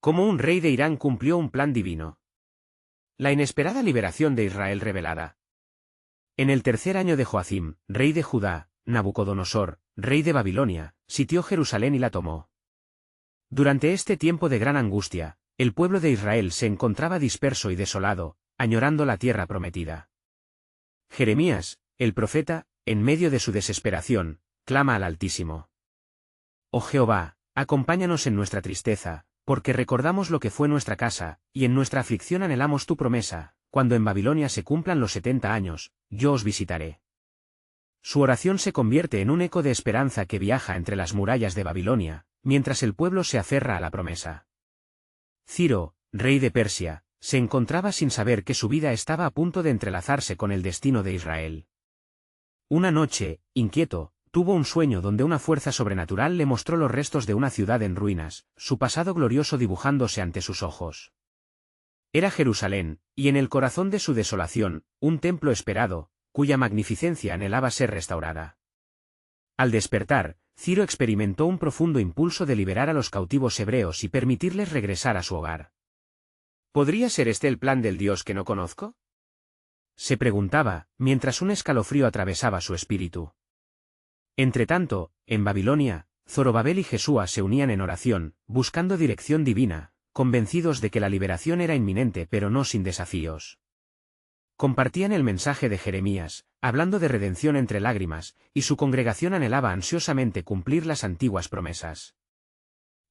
Cómo un rey de Irán cumplió un plan divino. La inesperada liberación de Israel revelada. En el tercer año de Joacim, rey de Judá, Nabucodonosor, rey de Babilonia, sitió Jerusalén y la tomó. Durante este tiempo de gran angustia, el pueblo de Israel se encontraba disperso y desolado, añorando la tierra prometida. Jeremías, el profeta, en medio de su desesperación, clama al Altísimo. Oh Jehová, acompáñanos en nuestra tristeza, porque recordamos lo que fue nuestra casa, y en nuestra aflicción anhelamos tu promesa, cuando en Babilonia se cumplan los 70 años, yo os visitaré. Su oración se convierte en un eco de esperanza que viaja entre las murallas de Babilonia, mientras el pueblo se aferra a la promesa. Ciro, rey de Persia, se encontraba sin saber que su vida estaba a punto de entrelazarse con el destino de Israel. Una noche, inquieto, tuvo un sueño donde una fuerza sobrenatural le mostró los restos de una ciudad en ruinas, su pasado glorioso dibujándose ante sus ojos. Era Jerusalén, y en el corazón de su desolación, un templo esperado, cuya magnificencia anhelaba ser restaurada. Al despertar, Ciro experimentó un profundo impulso de liberar a los cautivos hebreos y permitirles regresar a su hogar. ¿Podría ser este el plan del Dios que no conozco?, se preguntaba, mientras un escalofrío atravesaba su espíritu. Entretanto, en Babilonia, Zorobabel y Jesúa se unían en oración, buscando dirección divina, convencidos de que la liberación era inminente pero no sin desafíos. Compartían el mensaje de Jeremías, hablando de redención entre lágrimas, y su congregación anhelaba ansiosamente cumplir las antiguas promesas.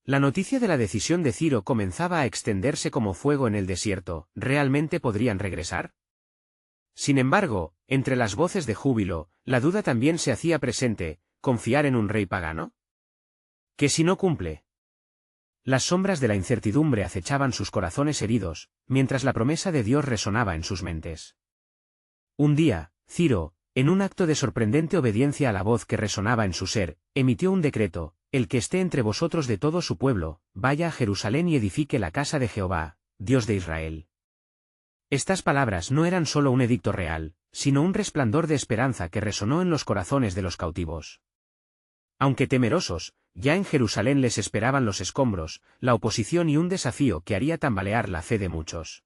La noticia de la decisión de Ciro comenzaba a extenderse como fuego en el desierto. ¿Realmente podrían regresar? Sin embargo, entre las voces de júbilo, la duda también se hacía presente: ¿confiar en un rey pagano? ¿Qué si no cumple? Las sombras de la incertidumbre acechaban sus corazones heridos, mientras la promesa de Dios resonaba en sus mentes. Un día, Ciro, en un acto de sorprendente obediencia a la voz que resonaba en su ser, emitió un decreto: el que esté entre vosotros de todo su pueblo, vaya a Jerusalén y edifique la casa de Jehová, Dios de Israel. Estas palabras no eran solo un edicto real, sino un resplandor de esperanza que resonó en los corazones de los cautivos. Aunque temerosos, ya en Jerusalén les esperaban los escombros, la oposición y un desafío que haría tambalear la fe de muchos.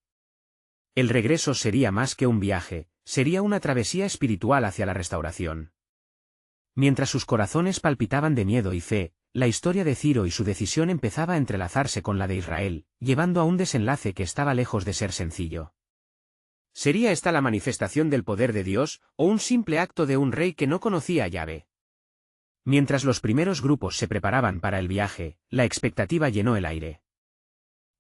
El regreso sería más que un viaje, sería una travesía espiritual hacia la restauración. Mientras sus corazones palpitaban de miedo y fe, la historia de Ciro y su decisión empezaba a entrelazarse con la de Israel, llevando a un desenlace que estaba lejos de ser sencillo. ¿Sería esta la manifestación del poder de Dios, o un simple acto de un rey que no conocía a Yahvé? Mientras los primeros grupos se preparaban para el viaje, la expectativa llenó el aire.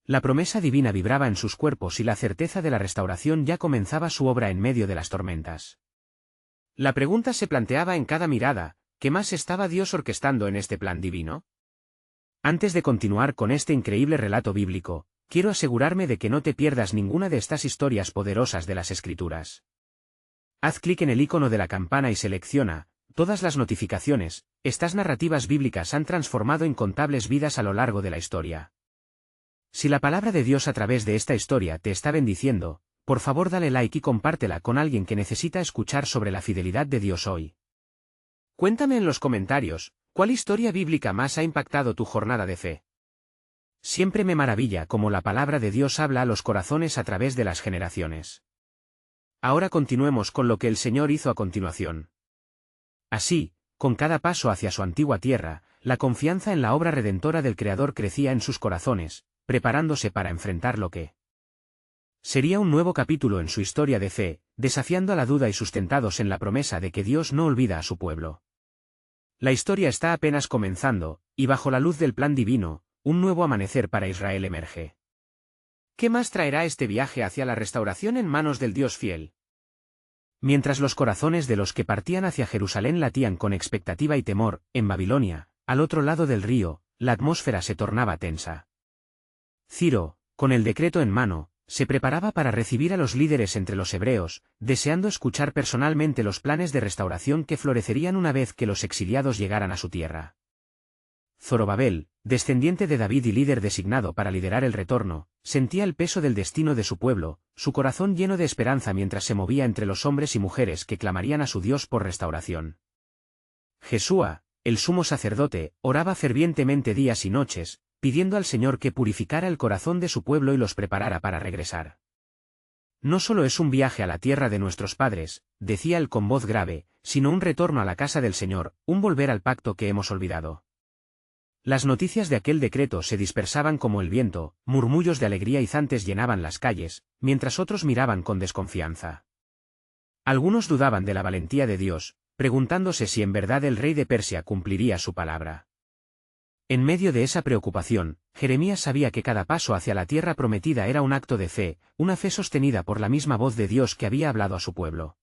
La promesa divina vibraba en sus cuerpos y la certeza de la restauración ya comenzaba su obra en medio de las tormentas. La pregunta se planteaba en cada mirada: ¿qué más estaba Dios orquestando en este plan divino? Antes de continuar con este increíble relato bíblico, quiero asegurarme de que no te pierdas ninguna de estas historias poderosas de las Escrituras. Haz clic en el icono de la campana y selecciona todas las notificaciones. Estas narrativas bíblicas han transformado incontables vidas a lo largo de la historia. Si la palabra de Dios a través de esta historia te está bendiciendo, por favor dale like y compártela con alguien que necesita escuchar sobre la fidelidad de Dios hoy. Cuéntame en los comentarios, ¿cuál historia bíblica más ha impactado tu jornada de fe? Siempre me maravilla cómo la palabra de Dios habla a los corazones a través de las generaciones. Ahora continuemos con lo que el Señor hizo a continuación. Así, con cada paso hacia su antigua tierra, la confianza en la obra redentora del Creador crecía en sus corazones, preparándose para enfrentar lo que sería un nuevo capítulo en su historia de fe, desafiando a la duda y sustentados en la promesa de que Dios no olvida a su pueblo. La historia está apenas comenzando, y bajo la luz del plan divino, un nuevo amanecer para Israel emerge. ¿Qué más traerá este viaje hacia la restauración en manos del Dios fiel? Mientras los corazones de los que partían hacia Jerusalén latían con expectativa y temor, en Babilonia, al otro lado del río, la atmósfera se tornaba tensa. Ciro, con el decreto en mano, se preparaba para recibir a los líderes entre los hebreos, deseando escuchar personalmente los planes de restauración que florecerían una vez que los exiliados llegaran a su tierra. Zorobabel, descendiente de David y líder designado para liderar el retorno, sentía el peso del destino de su pueblo, su corazón lleno de esperanza mientras se movía entre los hombres y mujeres que clamarían a su Dios por restauración. Jesúa, el sumo sacerdote, oraba fervientemente días y noches, pidiendo al Señor que purificara el corazón de su pueblo y los preparara para regresar. No solo es un viaje a la tierra de nuestros padres, decía él con voz grave, sino un retorno a la casa del Señor, un volver al pacto que hemos olvidado. Las noticias de aquel decreto se dispersaban como el viento, murmullos de alegría izantes llenaban las calles, mientras otros miraban con desconfianza. Algunos dudaban de la valentía de Dios, preguntándose si en verdad el rey de Persia cumpliría su palabra. En medio de esa preocupación, Jeremías sabía que cada paso hacia la tierra prometida era un acto de fe, una fe sostenida por la misma voz de Dios que había hablado a su pueblo.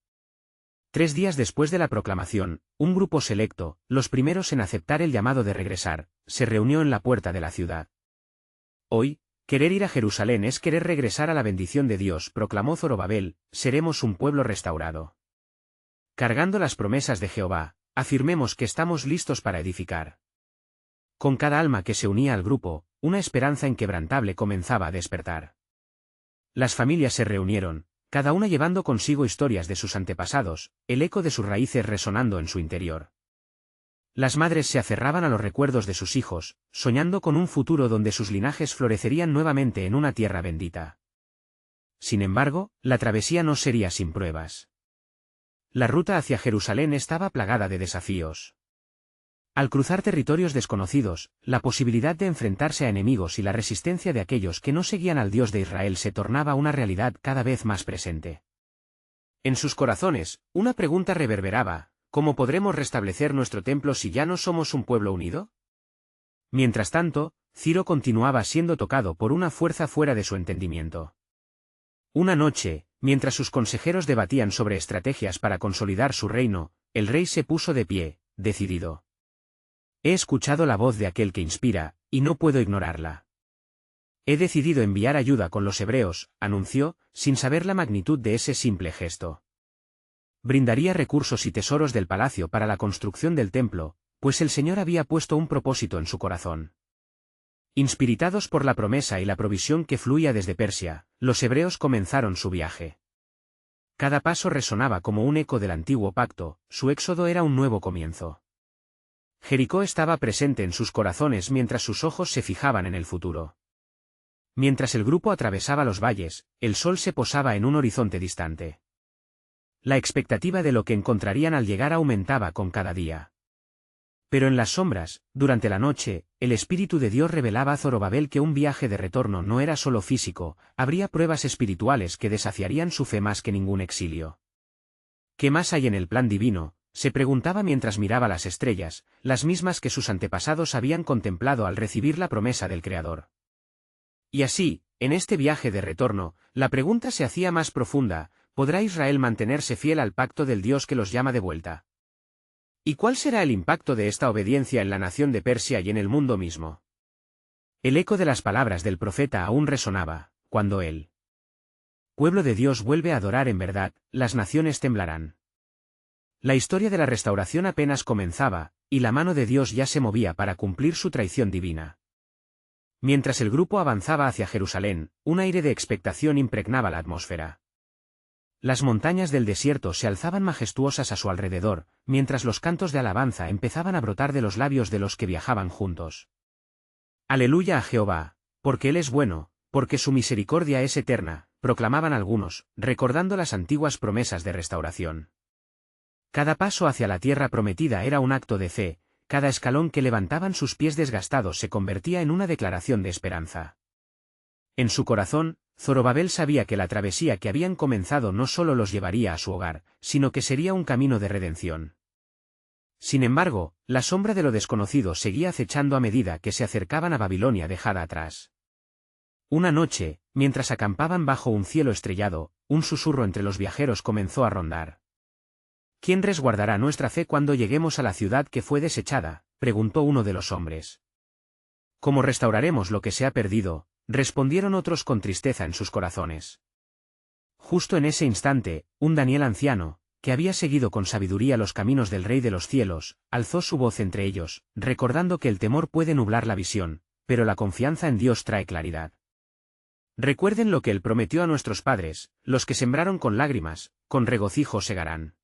3 días después de la proclamación, un grupo selecto, los primeros en aceptar el llamado de regresar, se reunió en la puerta de la ciudad. Hoy, querer ir a Jerusalén es querer regresar a la bendición de Dios, proclamó Zorobabel, seremos un pueblo restaurado. Cargando las promesas de Jehová, afirmemos que estamos listos para edificar. Con cada alma que se unía al grupo, una esperanza inquebrantable comenzaba a despertar. Las familias se reunieron, cada una llevando consigo historias de sus antepasados, el eco de sus raíces resonando en su interior. Las madres se aferraban a los recuerdos de sus hijos, soñando con un futuro donde sus linajes florecerían nuevamente en una tierra bendita. Sin embargo, la travesía no sería sin pruebas. La ruta hacia Jerusalén estaba plagada de desafíos. Al cruzar territorios desconocidos, la posibilidad de enfrentarse a enemigos y la resistencia de aquellos que no seguían al Dios de Israel se tornaba una realidad cada vez más presente. En sus corazones, una pregunta reverberaba: ¿cómo podremos restablecer nuestro templo si ya no somos un pueblo unido? Mientras tanto, Ciro continuaba siendo tocado por una fuerza fuera de su entendimiento. Una noche, mientras sus consejeros debatían sobre estrategias para consolidar su reino, el rey se puso de pie, decidido. He escuchado la voz de aquel que inspira, y no puedo ignorarla. He decidido enviar ayuda con los hebreos, anunció, sin saber la magnitud de ese simple gesto. Brindaría recursos y tesoros del palacio para la construcción del templo, pues el Señor había puesto un propósito en su corazón. Inspiritados por la promesa y la provisión que fluía desde Persia, los hebreos comenzaron su viaje. Cada paso resonaba como un eco del antiguo pacto, su éxodo era un nuevo comienzo. Jericó estaba presente en sus corazones mientras sus ojos se fijaban en el futuro. Mientras el grupo atravesaba los valles, el sol se posaba en un horizonte distante. La expectativa de lo que encontrarían al llegar aumentaba con cada día. Pero en las sombras, durante la noche, el Espíritu de Dios revelaba a Zorobabel que un viaje de retorno no era solo físico, habría pruebas espirituales que desafiarían su fe más que ningún exilio. ¿Qué más hay en el plan divino?, se preguntaba mientras miraba las estrellas, las mismas que sus antepasados habían contemplado al recibir la promesa del Creador. Y así, en este viaje de retorno, la pregunta se hacía más profunda: ¿podrá Israel mantenerse fiel al pacto del Dios que los llama de vuelta? ¿Y cuál será el impacto de esta obediencia en la nación de Persia y en el mundo mismo? El eco de las palabras del profeta aún resonaba: cuando el pueblo de Dios vuelve a adorar en verdad, las naciones temblarán. La historia de la restauración apenas comenzaba, y la mano de Dios ya se movía para cumplir su traición divina. Mientras el grupo avanzaba hacia Jerusalén, un aire de expectación impregnaba la atmósfera. Las montañas del desierto se alzaban majestuosas a su alrededor, mientras los cantos de alabanza empezaban a brotar de los labios de los que viajaban juntos. Aleluya a Jehová, porque Él es bueno, porque su misericordia es eterna, proclamaban algunos, recordando las antiguas promesas de restauración. Cada paso hacia la tierra prometida era un acto de fe, cada escalón que levantaban sus pies desgastados se convertía en una declaración de esperanza. En su corazón, Zorobabel sabía que la travesía que habían comenzado no solo los llevaría a su hogar, sino que sería un camino de redención. Sin embargo, la sombra de lo desconocido seguía acechando a medida que se acercaban a Babilonia dejada atrás. Una noche, mientras acampaban bajo un cielo estrellado, un susurro entre los viajeros comenzó a rondar. ¿Quién resguardará nuestra fe cuando lleguemos a la ciudad que fue desechada?, preguntó uno de los hombres. ¿Cómo restauraremos lo que se ha perdido?, respondieron otros con tristeza en sus corazones. Justo en ese instante, un Daniel anciano, que había seguido con sabiduría los caminos del Rey de los cielos, alzó su voz entre ellos, recordando que el temor puede nublar la visión, pero la confianza en Dios trae claridad. Recuerden lo que Él prometió a nuestros padres: los que sembraron con lágrimas, con regocijo segarán.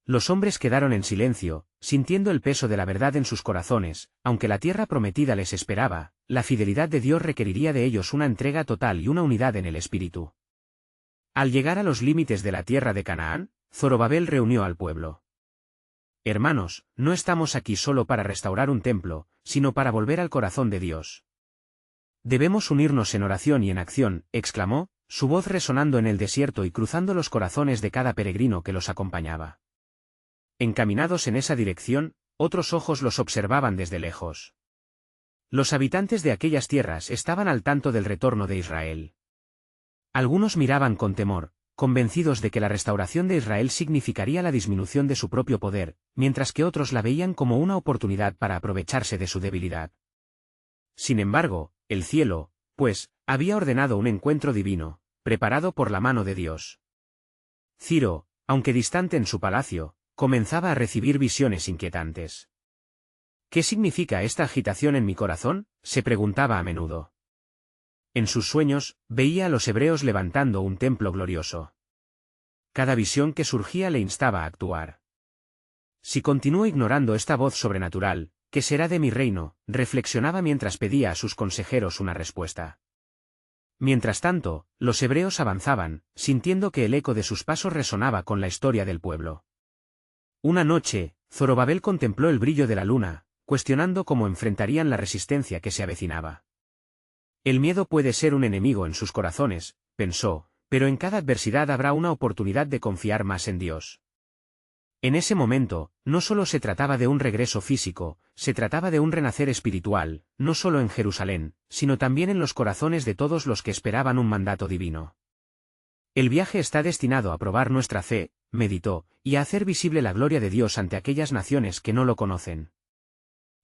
Los hombres quedaron en silencio, sintiendo el peso de la verdad en sus corazones. Aunque la tierra prometida les esperaba, la fidelidad de Dios requeriría de ellos una entrega total y una unidad en el espíritu. Al llegar a los límites de la tierra de Canaán, Zorobabel reunió al pueblo. Hermanos, no estamos aquí solo para restaurar un templo, sino para volver al corazón de Dios. Debemos unirnos en oración y en acción, exclamó, su voz resonando en el desierto y cruzando los corazones de cada peregrino que los acompañaba. Encaminados en esa dirección, otros ojos los observaban desde lejos. Los habitantes de aquellas tierras estaban al tanto del retorno de Israel. Algunos miraban con temor, convencidos de que la restauración de Israel significaría la disminución de su propio poder, mientras que otros la veían como una oportunidad para aprovecharse de su debilidad. Sin embargo, el cielo, pues, había ordenado un encuentro divino, preparado por la mano de Dios. Ciro, aunque distante en su palacio, comenzaba a recibir visiones inquietantes. ¿Qué significa esta agitación en mi corazón?, se preguntaba a menudo. En sus sueños, veía a los hebreos levantando un templo glorioso. Cada visión que surgía le instaba a actuar. Si continúo ignorando esta voz sobrenatural, ¿qué será de mi reino?, reflexionaba mientras pedía a sus consejeros una respuesta. Mientras tanto, los hebreos avanzaban, sintiendo que el eco de sus pasos resonaba con la historia del pueblo. Una noche, Zorobabel contempló el brillo de la luna, cuestionando cómo enfrentarían la resistencia que se avecinaba. El miedo puede ser un enemigo en sus corazones, pensó, pero en cada adversidad habrá una oportunidad de confiar más en Dios. En ese momento, no solo se trataba de un regreso físico, se trataba de un renacer espiritual, no solo en Jerusalén, sino también en los corazones de todos los que esperaban un mandato divino. El viaje está destinado a probar nuestra fe, meditó, y a hacer visible la gloria de Dios ante aquellas naciones que no lo conocen.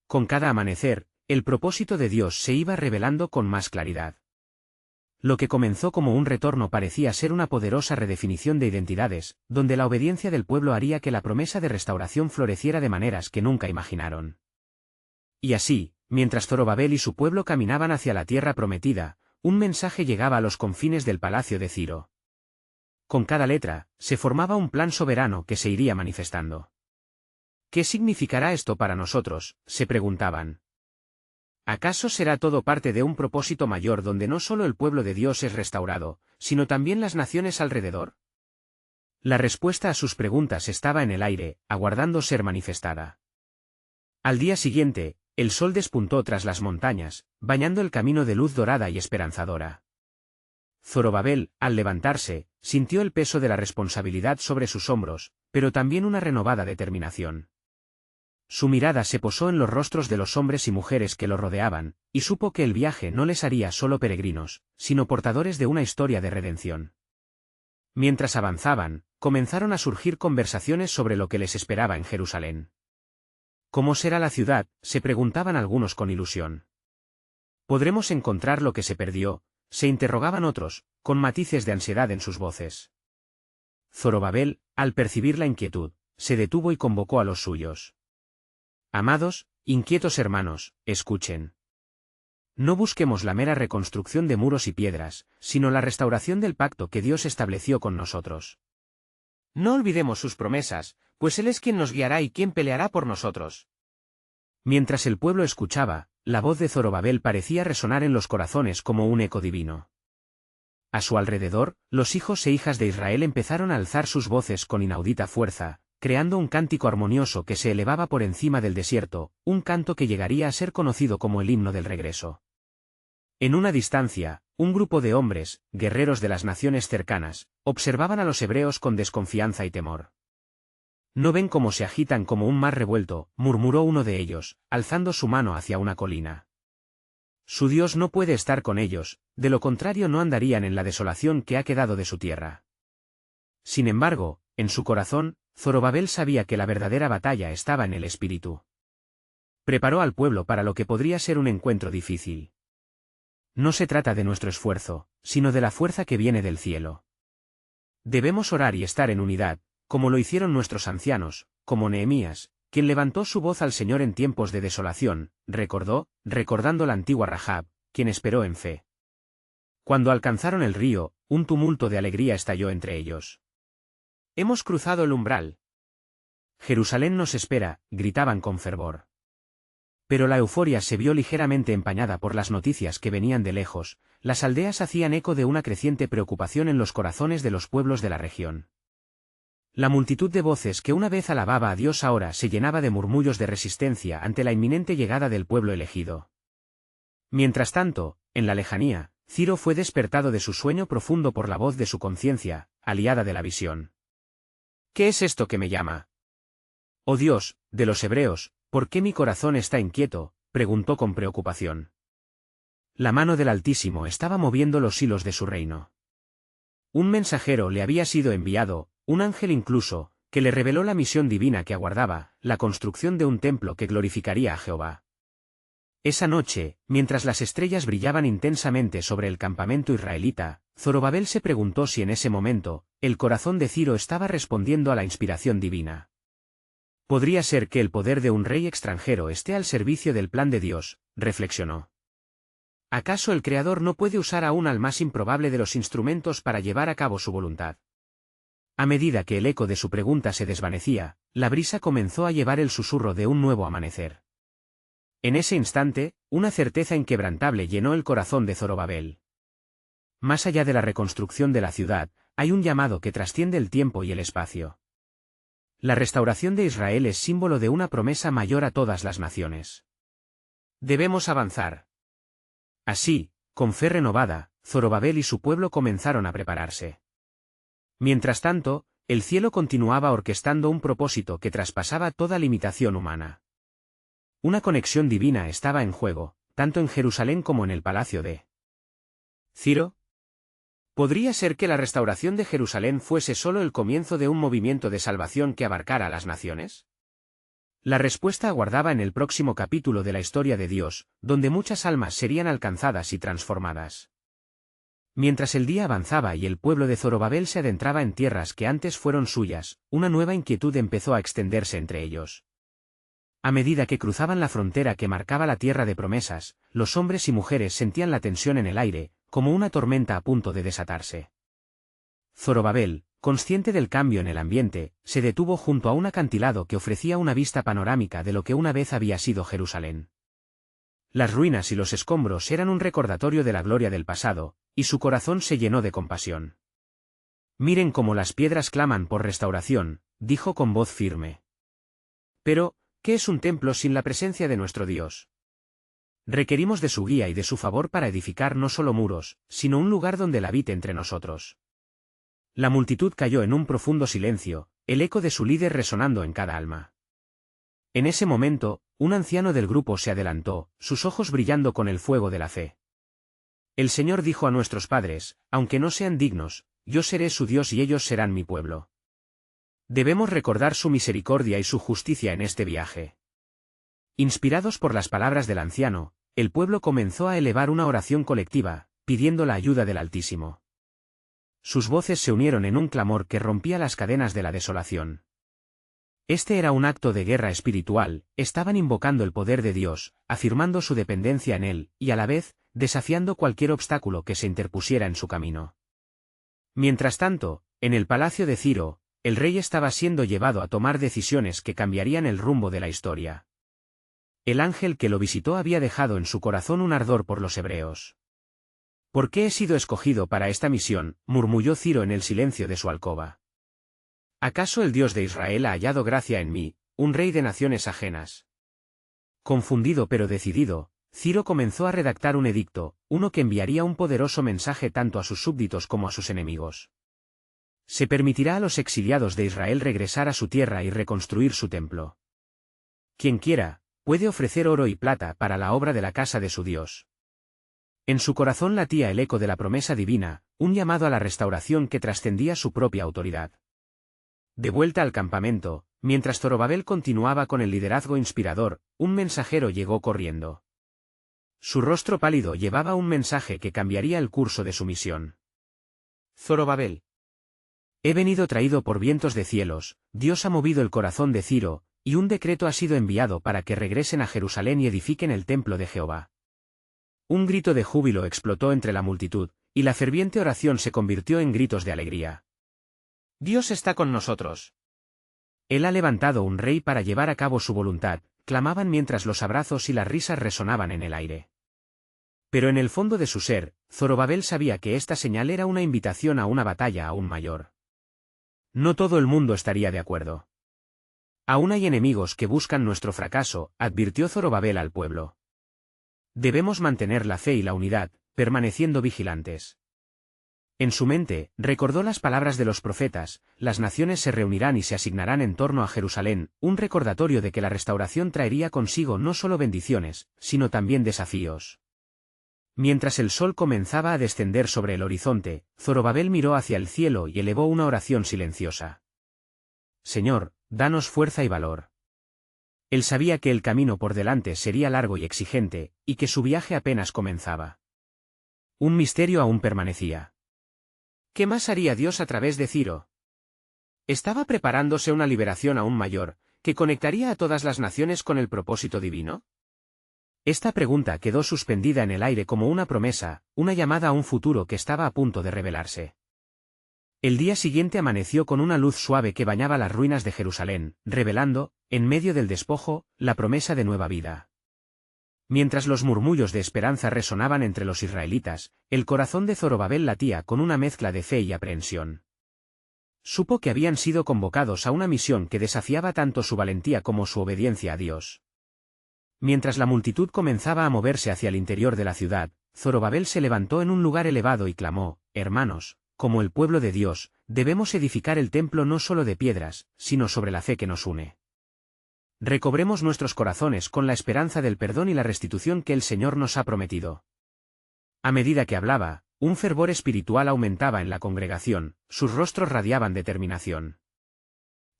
Con cada amanecer, el propósito de Dios se iba revelando con más claridad. Lo que comenzó como un retorno parecía ser una poderosa redefinición de identidades, donde la obediencia del pueblo haría que la promesa de restauración floreciera de maneras que nunca imaginaron. Y así, mientras Zorobabel y su pueblo caminaban hacia la tierra prometida, un mensaje llegaba a los confines del palacio de Ciro. Con cada letra, se formaba un plan soberano que se iría manifestando. ¿Qué significará esto para nosotros?, se preguntaban. ¿Acaso será todo parte de un propósito mayor donde no solo el pueblo de Dios es restaurado, sino también las naciones alrededor? La respuesta a sus preguntas estaba en el aire, aguardando ser manifestada. Al día siguiente, el sol despuntó tras las montañas, bañando el camino de luz dorada y esperanzadora. Zorobabel, al levantarse, sintió el peso de la responsabilidad sobre sus hombros, pero también una renovada determinación. Su mirada se posó en los rostros de los hombres y mujeres que lo rodeaban, y supo que el viaje no les haría solo peregrinos, sino portadores de una historia de redención. Mientras avanzaban, comenzaron a surgir conversaciones sobre lo que les esperaba en Jerusalén. ¿Cómo será la ciudad?, se preguntaban algunos con ilusión. ¿Podremos encontrar lo que se perdió?, se interrogaban otros, con matices de ansiedad en sus voces. Zorobabel, al percibir la inquietud, se detuvo y convocó a los suyos. Amados, inquietos hermanos, escuchen. No busquemos la mera reconstrucción de muros y piedras, sino la restauración del pacto que Dios estableció con nosotros. No olvidemos sus promesas, pues Él es quien nos guiará y quien peleará por nosotros. Mientras el pueblo escuchaba, la voz de Zorobabel parecía resonar en los corazones como un eco divino. A su alrededor, los hijos e hijas de Israel empezaron a alzar sus voces con inaudita fuerza, creando un cántico armonioso que se elevaba por encima del desierto, un canto que llegaría a ser conocido como el himno del regreso. En una distancia, un grupo de hombres, guerreros de las naciones cercanas, observaban a los hebreos con desconfianza y temor. «¿No ven cómo se agitan como un mar revuelto?», murmuró uno de ellos, alzando su mano hacia una colina. «Su Dios no puede estar con ellos, de lo contrario no andarían en la desolación que ha quedado de su tierra». Sin embargo, en su corazón, Zorobabel sabía que la verdadera batalla estaba en el espíritu. Preparó al pueblo para lo que podría ser un encuentro difícil. No se trata de nuestro esfuerzo, sino de la fuerza que viene del cielo. Debemos orar y estar en unidad, como lo hicieron nuestros ancianos, como Nehemías, quien levantó su voz al Señor en tiempos de desolación, recordando la antigua Rahab, quien esperó en fe. Cuando alcanzaron el río, un tumulto de alegría estalló entre ellos. «Hemos cruzado el umbral». Jerusalén nos espera, gritaban con fervor. Pero la euforia se vio ligeramente empañada por las noticias que venían de lejos. Las aldeas hacían eco de una creciente preocupación en los corazones de los pueblos de la región. La multitud de voces que una vez alababa a Dios ahora se llenaba de murmullos de resistencia ante la inminente llegada del pueblo elegido. Mientras tanto, en la lejanía, Ciro fue despertado de su sueño profundo por la voz de su conciencia, aliada de la visión. ¿Qué es esto que me llama? Oh Dios, de los hebreos, ¿por qué mi corazón está inquieto?, preguntó con preocupación. La mano del Altísimo estaba moviendo los hilos de su reino. Un mensajero le había sido enviado, un ángel incluso, que le reveló la misión divina que aguardaba, la construcción de un templo que glorificaría a Jehová. Esa noche, mientras las estrellas brillaban intensamente sobre el campamento israelita, Zorobabel se preguntó si en ese momento, el corazón de Ciro estaba respondiendo a la inspiración divina. Podría ser que el poder de un rey extranjero esté al servicio del plan de Dios, reflexionó. ¿Acaso el Creador no puede usar aún al más improbable de los instrumentos para llevar a cabo su voluntad? A medida que el eco de su pregunta se desvanecía, la brisa comenzó a llevar el susurro de un nuevo amanecer. En ese instante, una certeza inquebrantable llenó el corazón de Zorobabel. Más allá de la reconstrucción de la ciudad, hay un llamado que trasciende el tiempo y el espacio. La restauración de Israel es símbolo de una promesa mayor a todas las naciones. Debemos avanzar. Así, con fe renovada, Zorobabel y su pueblo comenzaron a prepararse. Mientras tanto, el cielo continuaba orquestando un propósito que traspasaba toda limitación humana. Una conexión divina estaba en juego, tanto en Jerusalén como en el palacio de Ciro. ¿Podría ser que la restauración de Jerusalén fuese solo el comienzo de un movimiento de salvación que abarcara a las naciones? La respuesta aguardaba en el próximo capítulo de la historia de Dios, donde muchas almas serían alcanzadas y transformadas. Mientras el día avanzaba y el pueblo de Zorobabel se adentraba en tierras que antes fueron suyas, una nueva inquietud empezó a extenderse entre ellos. A medida que cruzaban la frontera que marcaba la tierra de promesas, los hombres y mujeres sentían la tensión en el aire, como una tormenta a punto de desatarse. Zorobabel, consciente del cambio en el ambiente, se detuvo junto a un acantilado que ofrecía una vista panorámica de lo que una vez había sido Jerusalén. Las ruinas y los escombros eran un recordatorio de la gloria del pasado, y su corazón se llenó de compasión. Miren cómo las piedras claman por restauración, dijo con voz firme. Pero, ¿qué es un templo sin la presencia de nuestro Dios? Requerimos de su guía y de su favor para edificar no solo muros, sino un lugar donde Él habite entre nosotros. La multitud cayó en un profundo silencio, el eco de su líder resonando en cada alma. En ese momento, un anciano del grupo se adelantó, sus ojos brillando con el fuego de la fe. El Señor dijo a nuestros padres, aunque no sean dignos, yo seré su Dios y ellos serán mi pueblo. Debemos recordar su misericordia y su justicia en este viaje. Inspirados por las palabras del anciano, el pueblo comenzó a elevar una oración colectiva, pidiendo la ayuda del Altísimo. Sus voces se unieron en un clamor que rompía las cadenas de la desolación. Este era un acto de guerra espiritual, estaban invocando el poder de Dios, afirmando su dependencia en Él, y a la vez, desafiando cualquier obstáculo que se interpusiera en su camino. Mientras tanto, en el palacio de Ciro, el rey estaba siendo llevado a tomar decisiones que cambiarían el rumbo de la historia. El ángel que lo visitó había dejado en su corazón un ardor por los hebreos. ¿Por qué he sido escogido para esta misión?, murmulló Ciro en el silencio de su alcoba. ¿Acaso el Dios de Israel ha hallado gracia en mí, un rey de naciones ajenas? Confundido pero decidido, Ciro comenzó a redactar un edicto, uno que enviaría un poderoso mensaje tanto a sus súbditos como a sus enemigos. Se permitirá a los exiliados de Israel regresar a su tierra y reconstruir su templo. Quien quiera, puede ofrecer oro y plata para la obra de la casa de su Dios. En su corazón latía el eco de la promesa divina, un llamado a la restauración que trascendía su propia autoridad. De vuelta al campamento, mientras Zorobabel continuaba con el liderazgo inspirador, un mensajero llegó corriendo. Su rostro pálido llevaba un mensaje que cambiaría el curso de su misión. Zorobabel. He venido traído por vientos de cielos, Dios ha movido el corazón de Ciro, y un decreto ha sido enviado para que regresen a Jerusalén y edifiquen el templo de Jehová. Un grito de júbilo explotó entre la multitud, y la ferviente oración se convirtió en gritos de alegría. Dios está con nosotros. Él ha levantado un rey para llevar a cabo su voluntad, clamaban mientras los abrazos y las risas resonaban en el aire. Pero en el fondo de su ser, Zorobabel sabía que esta señal era una invitación a una batalla aún mayor. No todo el mundo estaría de acuerdo. Aún hay enemigos que buscan nuestro fracaso, advirtió Zorobabel al pueblo. Debemos mantener la fe y la unidad, permaneciendo vigilantes. En su mente, recordó las palabras de los profetas: las naciones se reunirán y se asignarán en torno a Jerusalén, un recordatorio de que la restauración traería consigo no solo bendiciones, sino también desafíos. Mientras el sol comenzaba a descender sobre el horizonte, Zorobabel miró hacia el cielo y elevó una oración silenciosa. Señor, danos fuerza y valor. Él sabía que el camino por delante sería largo y exigente, y que su viaje apenas comenzaba. Un misterio aún permanecía. ¿Qué más haría Dios a través de Ciro? ¿Estaba preparándose una liberación aún mayor, que conectaría a todas las naciones con el propósito divino? Esta pregunta quedó suspendida en el aire como una promesa, una llamada a un futuro que estaba a punto de revelarse. El día siguiente amaneció con una luz suave que bañaba las ruinas de Jerusalén, revelando, en medio del despojo, la promesa de nueva vida. Mientras los murmullos de esperanza resonaban entre los israelitas, el corazón de Zorobabel latía con una mezcla de fe y aprehensión. Supo que habían sido convocados a una misión que desafiaba tanto su valentía como su obediencia a Dios. Mientras la multitud comenzaba a moverse hacia el interior de la ciudad, Zorobabel se levantó en un lugar elevado y clamó: hermanos, como el pueblo de Dios, debemos edificar el templo no solo de piedras, sino sobre la fe que nos une. Recobremos nuestros corazones con la esperanza del perdón y la restitución que el Señor nos ha prometido. A medida que hablaba, un fervor espiritual aumentaba en la congregación, sus rostros radiaban determinación.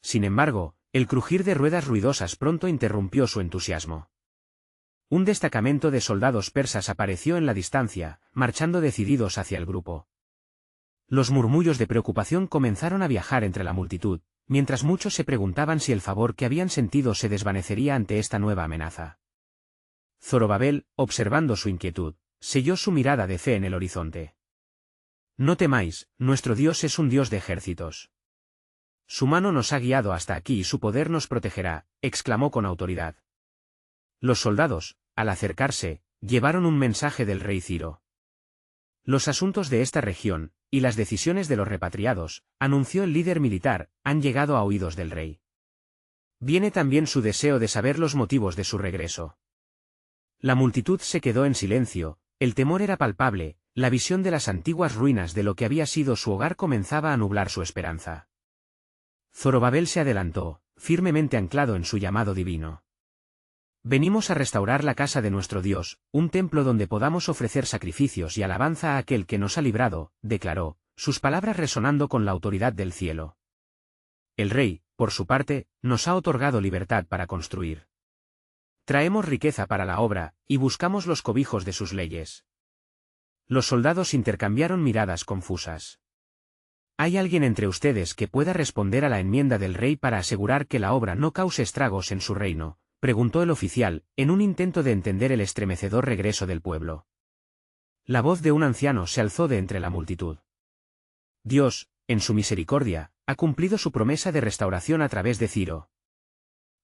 Sin embargo, el crujir de ruedas ruidosas pronto interrumpió su entusiasmo. Un destacamento de soldados persas apareció en la distancia, marchando decididos hacia el grupo. Los murmullos de preocupación comenzaron a viajar entre la multitud, mientras muchos se preguntaban si el favor que habían sentido se desvanecería ante esta nueva amenaza. Zorobabel, observando su inquietud, selló su mirada de fe en el horizonte. No temáis, nuestro Dios es un Dios de ejércitos. Su mano nos ha guiado hasta aquí y su poder nos protegerá, exclamó con autoridad. Los soldados, al acercarse, llevaron un mensaje del rey Ciro. Los asuntos de esta región, y las decisiones de los repatriados, anunció el líder militar, han llegado a oídos del rey. Viene también su deseo de saber los motivos de su regreso. La multitud se quedó en silencio, el temor era palpable, la visión de las antiguas ruinas de lo que había sido su hogar comenzaba a nublar su esperanza. Zorobabel se adelantó, firmemente anclado en su llamado divino. Venimos a restaurar la casa de nuestro Dios, un templo donde podamos ofrecer sacrificios y alabanza a aquel que nos ha librado, declaró, sus palabras resonando con la autoridad del cielo. El rey, por su parte, nos ha otorgado libertad para construir. Traemos riqueza para la obra, y buscamos los cobijos de sus leyes. Los soldados intercambiaron miradas confusas. ¿Hay alguien entre ustedes que pueda responder a la enmienda del rey para asegurar que la obra no cause estragos en su reino?, preguntó el oficial, en un intento de entender el estremecedor regreso del pueblo. La voz de un anciano se alzó de entre la multitud. Dios, en su misericordia, ha cumplido su promesa de restauración a través de Ciro.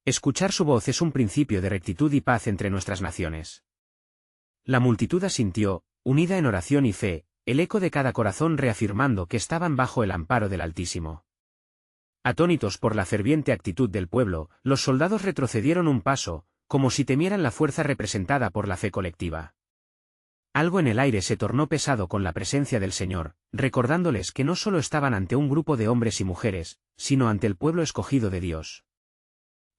Escuchar su voz es un principio de rectitud y paz entre nuestras naciones. La multitud asintió, unida en oración y fe, el eco de cada corazón reafirmando que estaban bajo el amparo del Altísimo. Atónitos por la ferviente actitud del pueblo, los soldados retrocedieron un paso, como si temieran la fuerza representada por la fe colectiva. Algo en el aire se tornó pesado con la presencia del Señor, recordándoles que no solo estaban ante un grupo de hombres y mujeres, sino ante el pueblo escogido de Dios.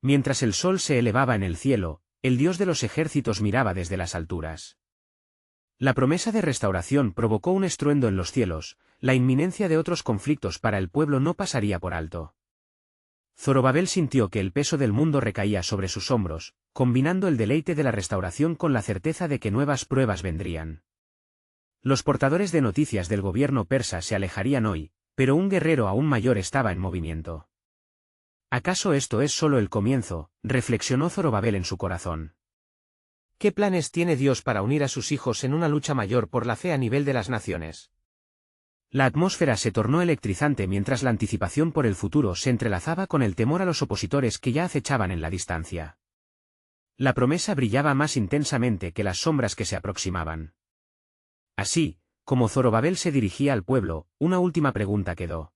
Mientras el sol se elevaba en el cielo, el Dios de los ejércitos miraba desde las alturas. La promesa de restauración provocó un estruendo en los cielos, la inminencia de otros conflictos para el pueblo no pasaría por alto. Zorobabel sintió que el peso del mundo recaía sobre sus hombros, combinando el deleite de la restauración con la certeza de que nuevas pruebas vendrían. Los portadores de noticias del gobierno persa se alejarían hoy, pero un guerrero aún mayor estaba en movimiento. ¿Acaso esto es solo el comienzo?, reflexionó Zorobabel en su corazón. ¿Qué planes tiene Dios para unir a sus hijos en una lucha mayor por la fe a nivel de las naciones? La atmósfera se tornó electrizante mientras la anticipación por el futuro se entrelazaba con el temor a los opositores que ya acechaban en la distancia. La promesa brillaba más intensamente que las sombras que se aproximaban. Así, como Zorobabel se dirigía al pueblo, una última pregunta quedó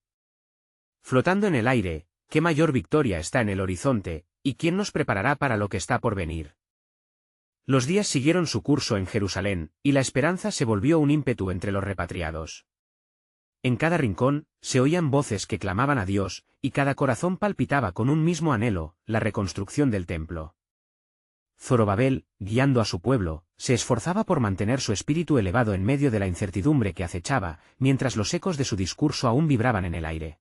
flotando en el aire: ¿qué mayor victoria está en el horizonte, y quién nos preparará para lo que está por venir? Los días siguieron su curso en Jerusalén, y la esperanza se volvió un ímpetu entre los repatriados. En cada rincón, se oían voces que clamaban a Dios, y cada corazón palpitaba con un mismo anhelo: la reconstrucción del templo. Zorobabel, guiando a su pueblo, se esforzaba por mantener su espíritu elevado en medio de la incertidumbre que acechaba, mientras los ecos de su discurso aún vibraban en el aire.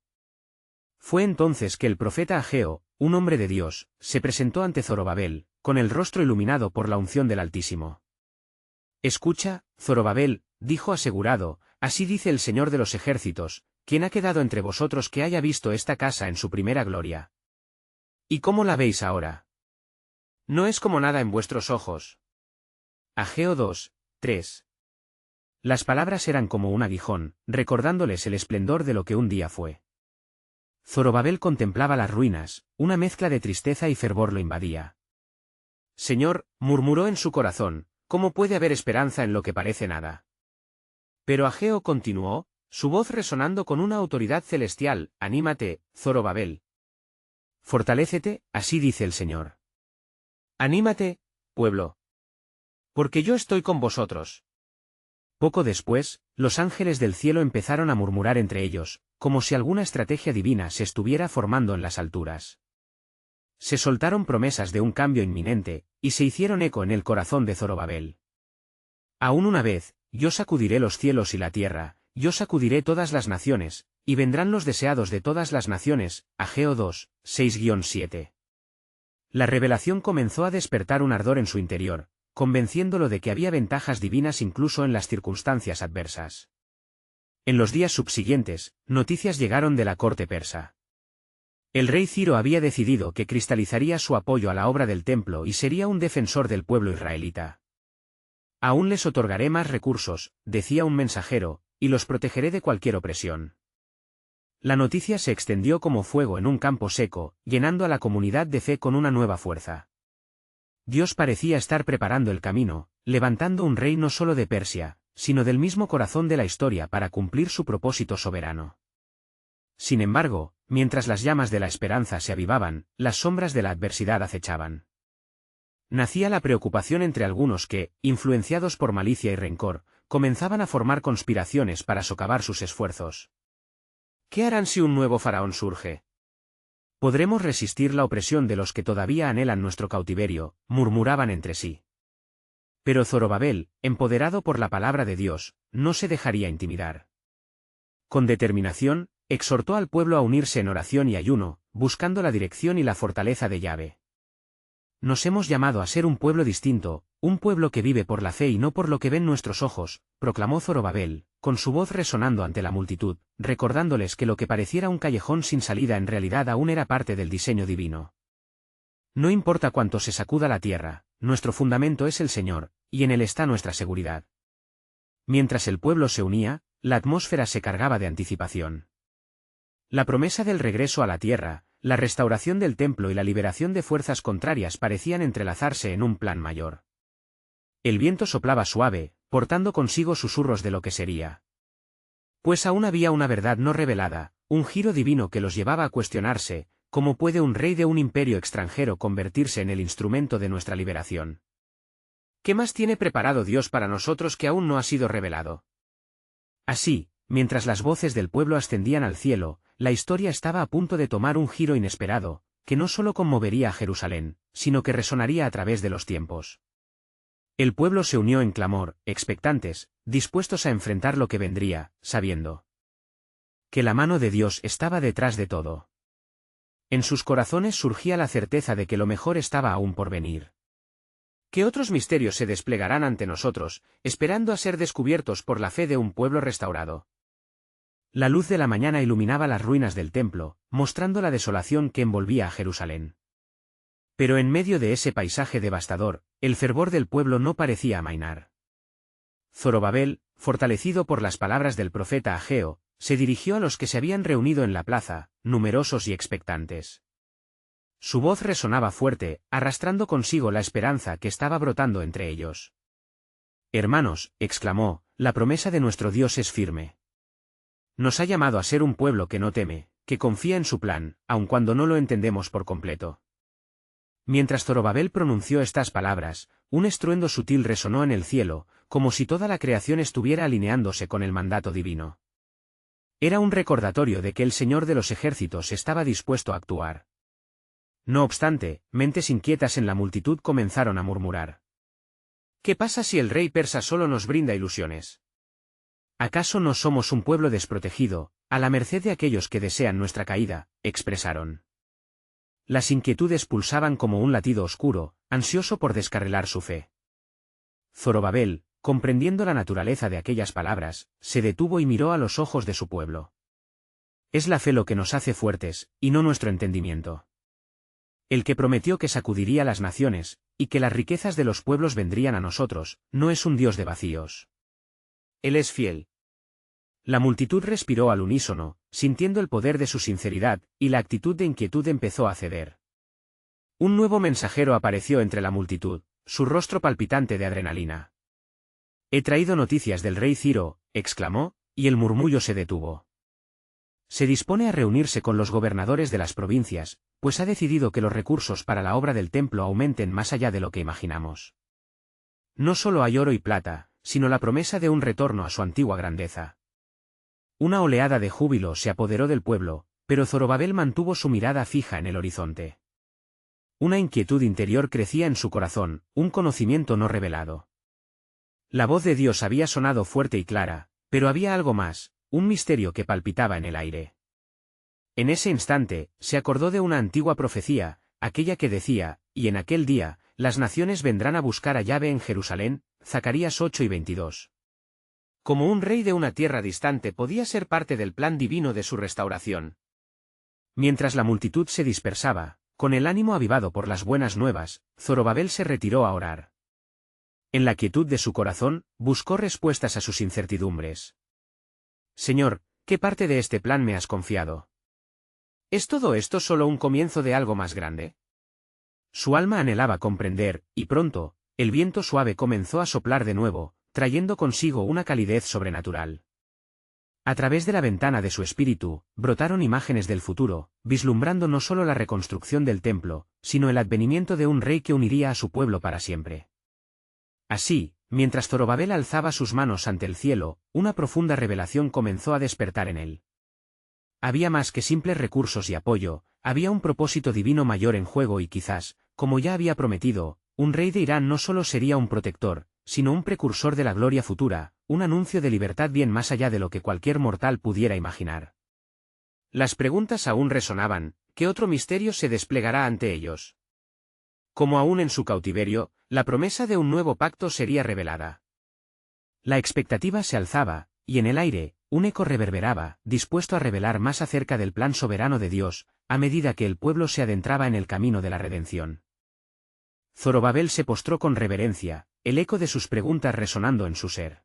Fue entonces que el profeta Ageo, un hombre de Dios, se presentó ante Zorobabel, con el rostro iluminado por la unción del Altísimo. «Escucha, Zorobabel», dijo asegurado, «así dice el Señor de los ejércitos: ¿quién ha quedado entre vosotros que haya visto esta casa en su primera gloria? ¿Y cómo la veis ahora? ¿No es como nada en vuestros ojos?» Ageo 2, 3. Las palabras eran como un aguijón, recordándoles el esplendor de lo que un día fue. Zorobabel contemplaba las ruinas, una mezcla de tristeza y fervor lo invadía. «Señor», murmuró en su corazón, «¿cómo puede haber esperanza en lo que parece nada?» Pero Ageo continuó, su voz resonando con una autoridad celestial: «Anímate, Zorobabel. Fortalécete, así dice el Señor. Anímate, pueblo. Porque yo estoy con vosotros». Poco después, los ángeles del cielo empezaron a murmurar entre ellos, como si alguna estrategia divina se estuviera formando en las alturas. Se soltaron promesas de un cambio inminente, y se hicieron eco en el corazón de Zorobabel. «Aún una vez, yo sacudiré los cielos y la tierra, yo sacudiré todas las naciones, y vendrán los deseados de todas las naciones». Ageo 2, 6-7. La revelación comenzó a despertar un ardor en su interior, convenciéndolo de que había ventajas divinas incluso en las circunstancias adversas. En los días subsiguientes, noticias llegaron de la corte persa. El rey Ciro había decidido que cristalizaría su apoyo a la obra del templo y sería un defensor del pueblo israelita. «Aún les otorgaré más recursos», decía un mensajero, «y los protegeré de cualquier opresión». La noticia se extendió como fuego en un campo seco, llenando a la comunidad de fe con una nueva fuerza. Dios parecía estar preparando el camino, levantando un rey no solo de Persia, sino del mismo corazón de la historia para cumplir su propósito soberano. Sin embargo, mientras las llamas de la esperanza se avivaban, las sombras de la adversidad acechaban. Nacía la preocupación entre algunos que, influenciados por malicia y rencor, comenzaban a formar conspiraciones para socavar sus esfuerzos. ¿Qué harán si un nuevo faraón surge? ¿Podremos resistir la opresión de los que todavía anhelan nuestro cautiverio?, murmuraban entre sí. Pero Zorobabel, empoderado por la palabra de Dios, no se dejaría intimidar. Con determinación, exhortó al pueblo a unirse en oración y ayuno, buscando la dirección y la fortaleza de Yahvé. «Nos hemos llamado a ser un pueblo distinto, un pueblo que vive por la fe y no por lo que ven nuestros ojos», proclamó Zorobabel, con su voz resonando ante la multitud, recordándoles que lo que pareciera un callejón sin salida en realidad aún era parte del diseño divino. «No importa cuánto se sacuda la tierra, nuestro fundamento es el Señor, y en Él está nuestra seguridad». Mientras el pueblo se unía, la atmósfera se cargaba de anticipación. La promesa del regreso a la tierra, la restauración del templo y la liberación de fuerzas contrarias parecían entrelazarse en un plan mayor. El viento soplaba suave, portando consigo susurros de lo que sería. Pues aún había una verdad no revelada, un giro divino que los llevaba a cuestionarse: ¿cómo puede un rey de un imperio extranjero convertirse en el instrumento de nuestra liberación? ¿Qué más tiene preparado Dios para nosotros que aún no ha sido revelado? Así, mientras las voces del pueblo ascendían al cielo, la historia estaba a punto de tomar un giro inesperado, que no solo conmovería a Jerusalén, sino que resonaría a través de los tiempos. El pueblo se unió en clamor, expectantes, dispuestos a enfrentar lo que vendría, sabiendo que la mano de Dios estaba detrás de todo. En sus corazones surgía la certeza de que lo mejor estaba aún por venir. ¿Qué otros misterios se desplegarán ante nosotros, esperando a ser descubiertos por la fe de un pueblo restaurado? La luz de la mañana iluminaba las ruinas del templo, mostrando la desolación que envolvía a Jerusalén. Pero en medio de ese paisaje devastador, el fervor del pueblo no parecía amainar. Zorobabel, fortalecido por las palabras del profeta Ageo, se dirigió a los que se habían reunido en la plaza, numerosos y expectantes. Su voz resonaba fuerte, arrastrando consigo la esperanza que estaba brotando entre ellos. «Hermanos», exclamó, «la promesa de nuestro Dios es firme. Nos ha llamado a ser un pueblo que no teme, que confía en su plan, aun cuando no lo entendemos por completo». Mientras Zorobabel pronunció estas palabras, un estruendo sutil resonó en el cielo, como si toda la creación estuviera alineándose con el mandato divino. Era un recordatorio de que el Señor de los ejércitos estaba dispuesto a actuar. No obstante, mentes inquietas en la multitud comenzaron a murmurar. «¿Qué pasa si el rey persa solo nos brinda ilusiones? ¿Acaso no somos un pueblo desprotegido, a la merced de aquellos que desean nuestra caída?», expresaron. Las inquietudes pulsaban como un latido oscuro, ansioso por descarrilar su fe. Zorobabel, comprendiendo la naturaleza de aquellas palabras, se detuvo y miró a los ojos de su pueblo. «Es la fe lo que nos hace fuertes, y no nuestro entendimiento. El que prometió que sacudiría las naciones, y que las riquezas de los pueblos vendrían a nosotros, no es un Dios de vacíos. Él es fiel». La multitud respiró al unísono, sintiendo el poder de su sinceridad, y la actitud de inquietud empezó a ceder. Un nuevo mensajero apareció entre la multitud, su rostro palpitante de adrenalina. «He traído noticias del rey Ciro», exclamó, y el murmullo se detuvo. «Se dispone a reunirse con los gobernadores de las provincias, pues ha decidido que los recursos para la obra del templo aumenten más allá de lo que imaginamos. No solo hay oro y plata, sino la promesa de un retorno a su antigua grandeza». Una oleada de júbilo se apoderó del pueblo, pero Zorobabel mantuvo su mirada fija en el horizonte. Una inquietud interior crecía en su corazón, un conocimiento no revelado. La voz de Dios había sonado fuerte y clara, pero había algo más, un misterio que palpitaba en el aire. En ese instante, se acordó de una antigua profecía, aquella que decía, «Y en aquel día, las naciones vendrán a buscar a Yahvé en Jerusalén», Zacarías 8:22. Como un rey de una tierra distante podía ser parte del plan divino de su restauración. Mientras la multitud se dispersaba, con el ánimo avivado por las buenas nuevas, Zorobabel se retiró a orar. En la quietud de su corazón, buscó respuestas a sus incertidumbres. «Señor, ¿qué parte de este plan me has confiado? ¿Es todo esto solo un comienzo de algo más grande?». Su alma anhelaba comprender, y pronto, el viento suave comenzó a soplar de nuevo, trayendo consigo una calidez sobrenatural. A través de la ventana de su espíritu, brotaron imágenes del futuro, vislumbrando no solo la reconstrucción del templo, sino el advenimiento de un rey que uniría a su pueblo para siempre. Así, mientras Zorobabel alzaba sus manos ante el cielo, una profunda revelación comenzó a despertar en él. Había más que simples recursos y apoyo, había un propósito divino mayor en juego y quizás, como ya había prometido, un rey de Irán no solo sería un protector, sino un precursor de la gloria futura, un anuncio de libertad bien más allá de lo que cualquier mortal pudiera imaginar. Las preguntas aún resonaban, ¿qué otro misterio se desplegará ante ellos? Como aún en su cautiverio, la promesa de un nuevo pacto sería revelada. La expectativa se alzaba, y en el aire, un eco reverberaba, dispuesto a revelar más acerca del plan soberano de Dios, a medida que el pueblo se adentraba en el camino de la redención. Zorobabel se postró con reverencia, el eco de sus preguntas resonando en su ser.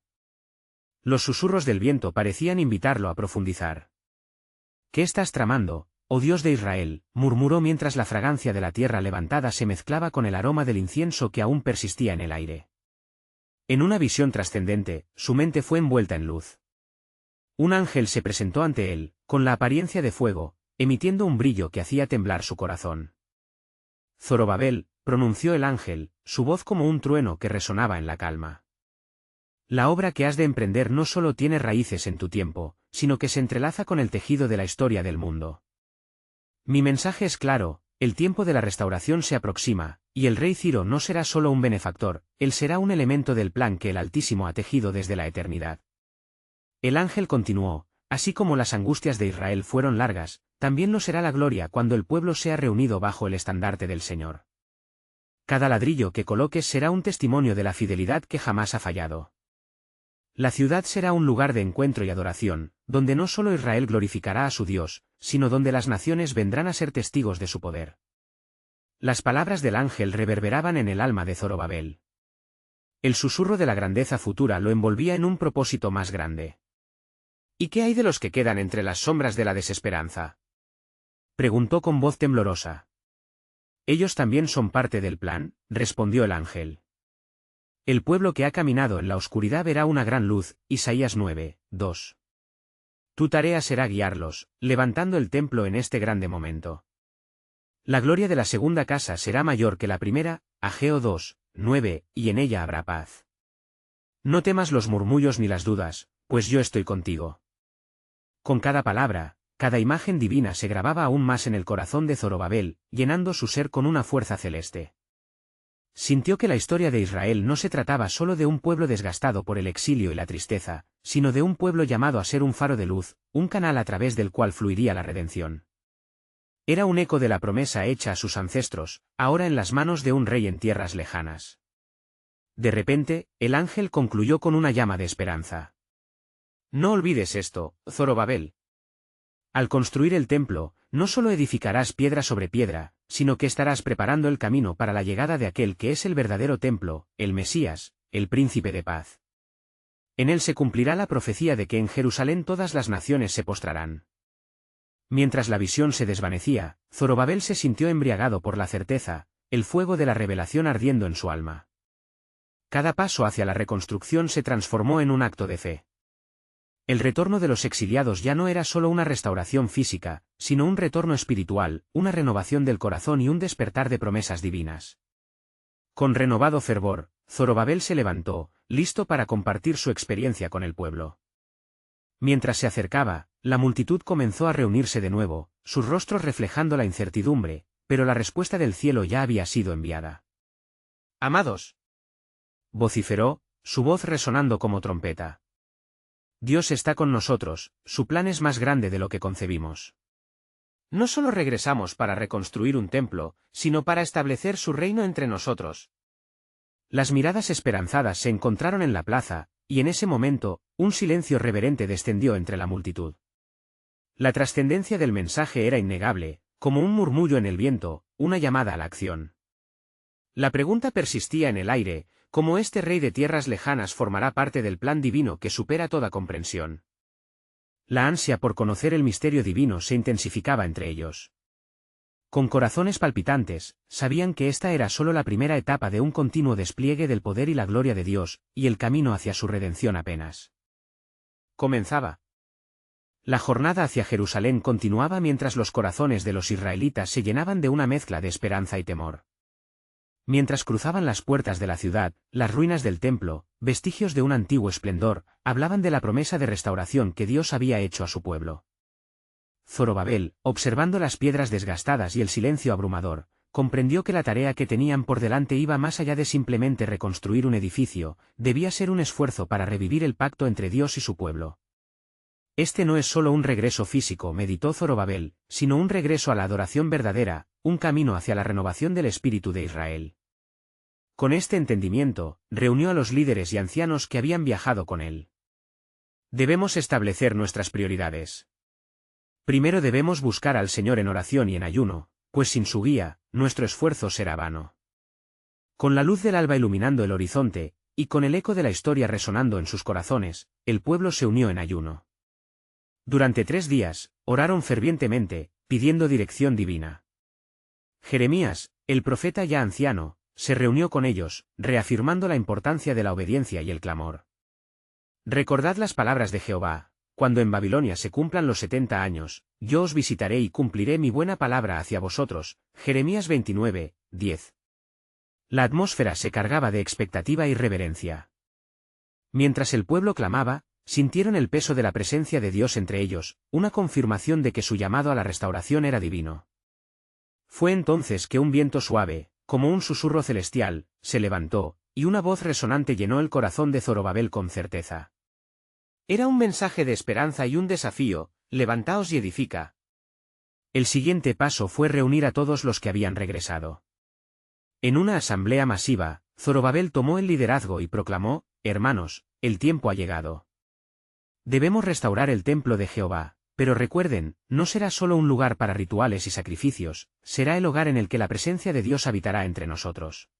Los susurros del viento parecían invitarlo a profundizar. «¿Qué estás tramando, oh Dios de Israel?», murmuró mientras la fragancia de la tierra levantada se mezclaba con el aroma del incienso que aún persistía en el aire. En una visión trascendente, su mente fue envuelta en luz. Un ángel se presentó ante él, con la apariencia de fuego, emitiendo un brillo que hacía temblar su corazón. «Zorobabel», pronunció el ángel, su voz como un trueno que resonaba en la calma. «La obra que has de emprender no solo tiene raíces en tu tiempo, sino que se entrelaza con el tejido de la historia del mundo. Mi mensaje es claro, el tiempo de la restauración se aproxima, y el rey Ciro no será solo un benefactor, él será un elemento del plan que el Altísimo ha tejido desde la eternidad». El ángel continuó, «Así como las angustias de Israel fueron largas, también lo será la gloria cuando el pueblo sea reunido bajo el estandarte del Señor. Cada ladrillo que coloques será un testimonio de la fidelidad que jamás ha fallado. La ciudad será un lugar de encuentro y adoración, donde no solo Israel glorificará a su Dios, sino donde las naciones vendrán a ser testigos de su poder». Las palabras del ángel reverberaban en el alma de Zorobabel. El susurro de la grandeza futura lo envolvía en un propósito más grande. ¿Y qué hay de los que quedan entre las sombras de la desesperanza? Preguntó con voz temblorosa. Ellos también son parte del plan, respondió el ángel. El pueblo que ha caminado en la oscuridad verá una gran luz, Isaías 9, 2. Tu tarea será guiarlos, levantando el templo en este grande momento. La gloria de la segunda casa será mayor que la primera, Ageo 2, 9, y en ella habrá paz. No temas los murmullos ni las dudas, pues yo estoy contigo. Con cada palabra, cada imagen divina se grababa aún más en el corazón de Zorobabel, llenando su ser con una fuerza celeste. Sintió que la historia de Israel no se trataba solo de un pueblo desgastado por el exilio y la tristeza, sino de un pueblo llamado a ser un faro de luz, un canal a través del cual fluiría la redención. Era un eco de la promesa hecha a sus ancestros, ahora en las manos de un rey en tierras lejanas. De repente, el ángel concluyó con una llama de esperanza. No olvides esto, Zorobabel. Al construir el templo, no solo edificarás piedra sobre piedra, sino que estarás preparando el camino para la llegada de aquel que es el verdadero templo, el Mesías, el príncipe de paz. En él se cumplirá la profecía de que en Jerusalén todas las naciones se postrarán. Mientras la visión se desvanecía, Zorobabel se sintió embriagado por la certeza, el fuego de la revelación ardiendo en su alma. Cada paso hacia la reconstrucción se transformó en un acto de fe. El retorno de los exiliados ya no era solo una restauración física, sino un retorno espiritual, una renovación del corazón y un despertar de promesas divinas. Con renovado fervor, Zorobabel se levantó, listo para compartir su experiencia con el pueblo. Mientras se acercaba, la multitud comenzó a reunirse de nuevo, sus rostros reflejando la incertidumbre, pero la respuesta del cielo ya había sido enviada. «Amados», vociferó, su voz resonando como trompeta. Dios está con nosotros, su plan es más grande de lo que concebimos. No solo regresamos para reconstruir un templo, sino para establecer su reino entre nosotros. Las miradas esperanzadas se encontraron en la plaza, y en ese momento, un silencio reverente descendió entre la multitud. La trascendencia del mensaje era innegable, como un murmullo en el viento, una llamada a la acción. La pregunta persistía en el aire, ¿cómo este rey de tierras lejanas formará parte del plan divino que supera toda comprensión? La ansia por conocer el misterio divino se intensificaba entre ellos. Con corazones palpitantes, sabían que esta era solo la primera etapa de un continuo despliegue del poder y la gloria de Dios, y el camino hacia su redención apenas comenzaba. La jornada hacia Jerusalén continuaba mientras los corazones de los israelitas se llenaban de una mezcla de esperanza y temor. Mientras cruzaban las puertas de la ciudad, las ruinas del templo, vestigios de un antiguo esplendor, hablaban de la promesa de restauración que Dios había hecho a su pueblo. Zorobabel, observando las piedras desgastadas y el silencio abrumador, comprendió que la tarea que tenían por delante iba más allá de simplemente reconstruir un edificio, debía ser un esfuerzo para revivir el pacto entre Dios y su pueblo. Este no es solo un regreso físico, meditó Zorobabel, sino un regreso a la adoración verdadera, un camino hacia la renovación del espíritu de Israel. Con este entendimiento, reunió a los líderes y ancianos que habían viajado con él. Debemos establecer nuestras prioridades. Primero debemos buscar al Señor en oración y en ayuno, pues sin su guía, nuestro esfuerzo será vano. Con la luz del alba iluminando el horizonte, y con el eco de la historia resonando en sus corazones, el pueblo se unió en ayuno. Durante 3 días, oraron fervientemente, pidiendo dirección divina. Jeremías, el profeta ya anciano, se reunió con ellos, reafirmando la importancia de la obediencia y el clamor. Recordad las palabras de Jehová: cuando en Babilonia se cumplan los 70 años, yo os visitaré y cumpliré mi buena palabra hacia vosotros. Jeremías 29, 10. La atmósfera se cargaba de expectativa y reverencia. Mientras el pueblo clamaba, sintieron el peso de la presencia de Dios entre ellos, una confirmación de que su llamado a la restauración era divino. Fue entonces que un viento suave, como un susurro celestial, se levantó, y una voz resonante llenó el corazón de Zorobabel con certeza. Era un mensaje de esperanza y un desafío: levantaos y edifica. El siguiente paso fue reunir a todos los que habían regresado. En una asamblea masiva, Zorobabel tomó el liderazgo y proclamó: hermanos, el tiempo ha llegado. Debemos restaurar el templo de Jehová. Pero recuerden, no será solo un lugar para rituales y sacrificios, será el hogar en el que la presencia de Dios habitará entre nosotros.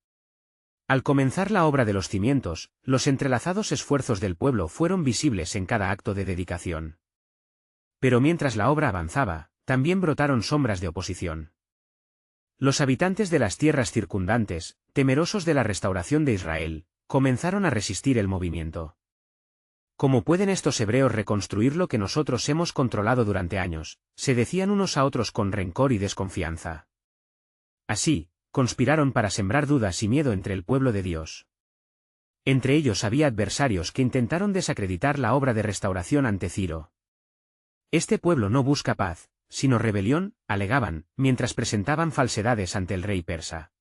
Al comenzar la obra de los cimientos, los entrelazados esfuerzos del pueblo fueron visibles en cada acto de dedicación. Pero mientras la obra avanzaba, también brotaron sombras de oposición. Los habitantes de las tierras circundantes, temerosos de la restauración de Israel, comenzaron a resistir el movimiento. ¿Cómo pueden estos hebreos reconstruir lo que nosotros hemos controlado durante años?, se decían unos a otros con rencor y desconfianza. Así, conspiraron para sembrar dudas y miedo entre el pueblo de Dios. Entre ellos había adversarios que intentaron desacreditar la obra de restauración ante Ciro. Este pueblo no busca paz, sino rebelión, alegaban, mientras presentaban falsedades ante el rey persa.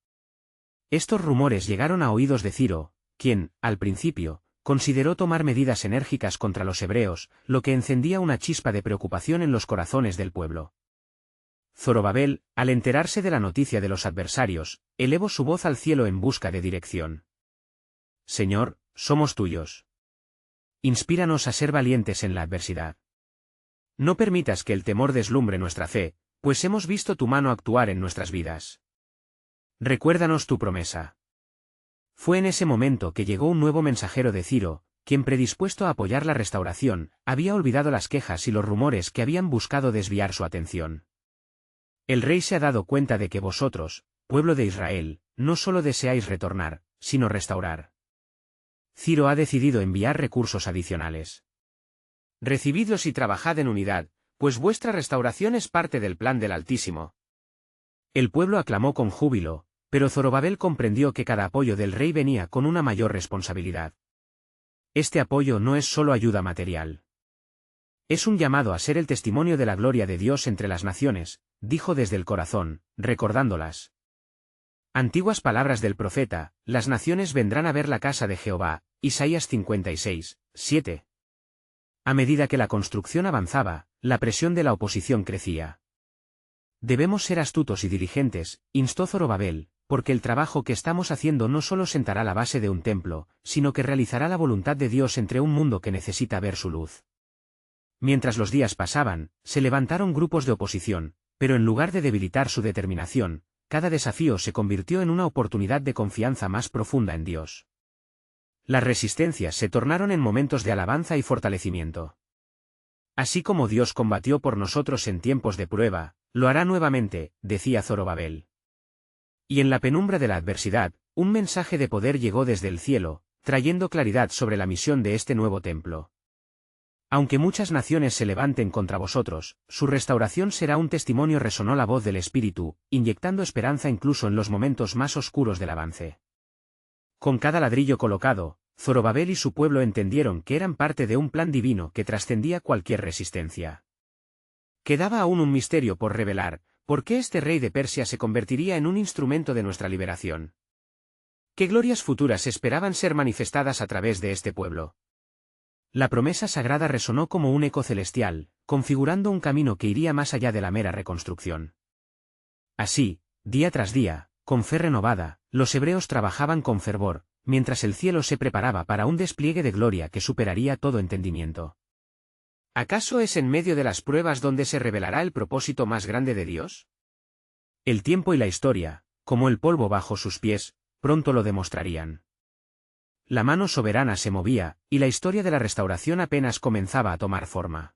Estos rumores llegaron a oídos de Ciro, quien, al principio, consideró tomar medidas enérgicas contra los hebreos, lo que encendía una chispa de preocupación en los corazones del pueblo. Zorobabel, al enterarse de la noticia de los adversarios, elevó su voz al cielo en busca de dirección. Señor, somos tuyos. Inspíranos a ser valientes en la adversidad. No permitas que el temor deslumbre nuestra fe, pues hemos visto tu mano actuar en nuestras vidas. Recuérdanos tu promesa. Fue en ese momento que llegó un nuevo mensajero de Ciro, quien predispuesto a apoyar la restauración, había olvidado las quejas y los rumores que habían buscado desviar su atención. El rey se ha dado cuenta de que vosotros, pueblo de Israel, no solo deseáis retornar, sino restaurar. Ciro ha decidido enviar recursos adicionales. Recibidlos y trabajad en unidad, pues vuestra restauración es parte del plan del Altísimo. El pueblo aclamó con júbilo, pero Zorobabel comprendió que cada apoyo del rey venía con una mayor responsabilidad. Este apoyo no es solo ayuda material. Es un llamado a ser el testimonio de la gloria de Dios entre las naciones, dijo desde el corazón, recordándolas. Antiguas palabras del profeta, las naciones vendrán a ver la casa de Jehová, Isaías 56, 7. A medida que la construcción avanzaba, la presión de la oposición crecía. Debemos ser astutos y diligentes, instó Zorobabel, porque el trabajo que estamos haciendo no solo sentará la base de un templo, sino que realizará la voluntad de Dios entre un mundo que necesita ver su luz. Mientras los días pasaban, se levantaron grupos de oposición, pero en lugar de debilitar su determinación, cada desafío se convirtió en una oportunidad de confianza más profunda en Dios. Las resistencias se tornaron en momentos de alabanza y fortalecimiento. Así como Dios combatió por nosotros en tiempos de prueba, lo hará nuevamente, decía Zorobabel. Y en la penumbra de la adversidad, un mensaje de poder llegó desde el cielo, trayendo claridad sobre la misión de este nuevo templo. Aunque muchas naciones se levanten contra vosotros, su restauración será un testimonio, resonó la voz del Espíritu, inyectando esperanza incluso en los momentos más oscuros del avance. Con cada ladrillo colocado, Zorobabel y su pueblo entendieron que eran parte de un plan divino que trascendía cualquier resistencia. Quedaba aún un misterio por revelar: ¿por qué este rey de Persia se convertiría en un instrumento de nuestra liberación? ¿Qué glorias futuras esperaban ser manifestadas a través de este pueblo? La promesa sagrada resonó como un eco celestial, configurando un camino que iría más allá de la mera reconstrucción. Así, día tras día, con fe renovada, los hebreos trabajaban con fervor, mientras el cielo se preparaba para un despliegue de gloria que superaría todo entendimiento. ¿Acaso es en medio de las pruebas donde se revelará el propósito más grande de Dios? El tiempo y la historia, como el polvo bajo sus pies, pronto lo demostrarían. La mano soberana se movía, y la historia de la restauración apenas comenzaba a tomar forma.